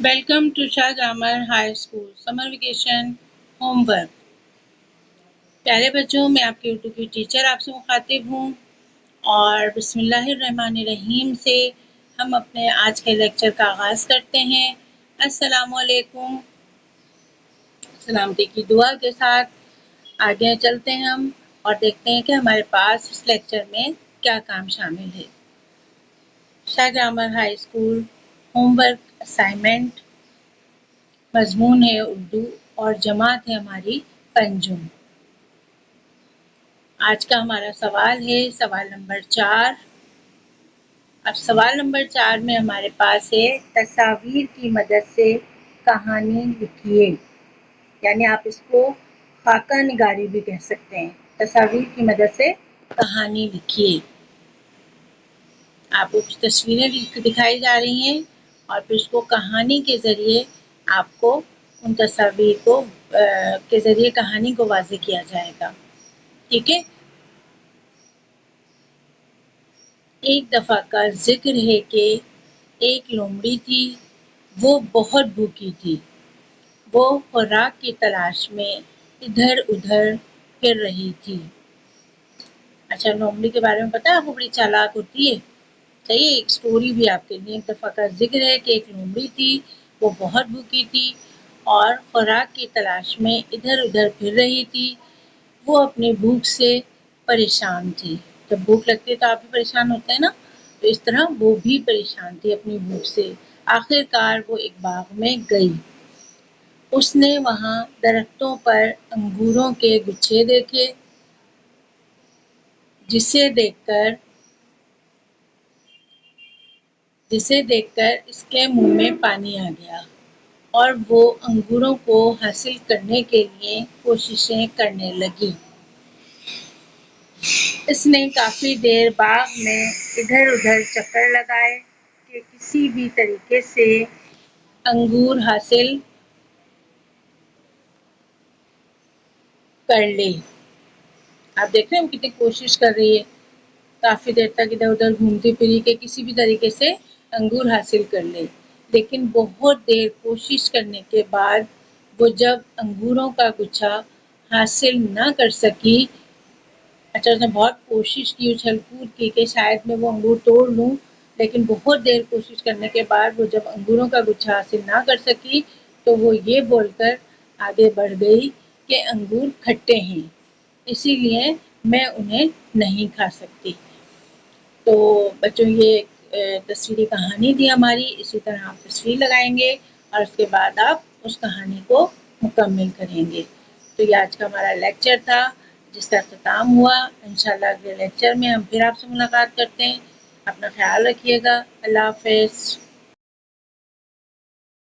Welcome to Shah Jamar high school summer vacation homework. پیارے بچوں، میں آپ کی اردو کی ٹیچر آپ سے مخاطب ہوں، اور بسم اللہ الرحمن الرحیم سے ہم اپنے آج کے لیکچر کا آغاز کرتے ہیں۔ السلام علیکم۔ سلامتی کی دعا کے ساتھ آگے چلتے ہیں ہم اور دیکھتے ہیں کہ ہمارے پاس اس لیکچر میں کیا کام شامل ہے۔ Shah Jamar high school homework assignment, مضمون ہے اردو اور جماعت ہے ہماری پنجم۔ آج کا ہمارا سوال ہے سوال نمبر 4۔ اب سوال نمبر 4 میں ہمارے پاس ہے تصاویر کی مدد سے کہانی لکھیے، یعنی آپ اس کو خاکہ نگاری بھی کہہ سکتے ہیں۔ تصاویر کی مدد سے کہانی لکھیے۔ آپ کو کچھ تصویریں دکھائی جا رہی ہیں اور پھر اس کو کہانی کے ذریعے آپ کو ان تصاویر کو کے ذریعے کہانی کو واضح کیا جائے گا، ٹھیک ہے۔ ایک دفعہ کا ذکر ہے کہ ایک لومڑی تھی، وہ بہت بھوکی تھی۔ وہ خوراک کی تلاش میں ادھر ادھر پھر رہی تھی۔ اچھا، لومڑی کے بارے میں پتہ ہے آپ کو؟ بڑی چالاک ہوتی ہے۔ صحیح، ایک سٹوری بھی آپ کے لیے۔ ایک دفعہ کا ذکر ہے کہ ایک لومڑی تھی، وہ بہت بھوکی تھی اور خوراک کی تلاش میں ادھر ادھر پھر رہی تھی۔ وہ اپنی بھوک سے پریشان تھی۔ جب بھوک لگتی ہے تو آپ بھی پریشان ہوتے ہیں نا، تو اس طرح وہ بھی پریشان تھی اپنی بھوک سے۔ آخر کار وہ ایک باغ میں گئی۔ اس نے وہاں درختوں پر انگوروں کے گچھے دیکھے، جسے دیکھ کر اس کے منہ میں پانی آ گیا اور وہ انگوروں کو حاصل کرنے کے لیے کوششیں کرنے لگی۔ اس نے کافی دیر باغ میں ادھر ادھر چکر لگائے کہ کسی بھی طریقے سے انگور حاصل کر لے۔ آپ دیکھ رہے ہیں کتنی کوشش کر رہی ہے، کافی دیر تک ادھر ادھر گھومتی پھری کہ کسی بھی طریقے سے انگور حاصل کر لے، لیکن بہت دیر کوشش کرنے کے بعد وہ جب انگوروں کا گچھا حاصل نہ کر سکی، اچھا اس نے بہت کوشش کی، اچھل کود کی کہ شاید میں وہ انگور توڑ لوں، لیکن بہت دیر کوشش کرنے کے بعد وہ جب انگوروں کا گچھا حاصل نہ کر سکی تو وہ یہ بول کر آگے بڑھ گئی کہ انگور کھٹے ہیں، اسی لیے میں انہیں نہیں کھا سکتی۔ تو بچوں، یہ تصویری کہانی تھی ہماری۔ اسی طرح آپ تصویر لگائیں گے اور اس کے بعد آپ اس کہانی کو مکمل کریں گے۔ تو یہ آج کا ہمارا لیکچر تھا جس کا اختتام ہوا۔ انشاءاللہ اگلے لیکچر میں ہم پھر آپ سے ملاقات کرتے ہیں۔ اپنا خیال رکھیے گا۔ اللہ حافظ۔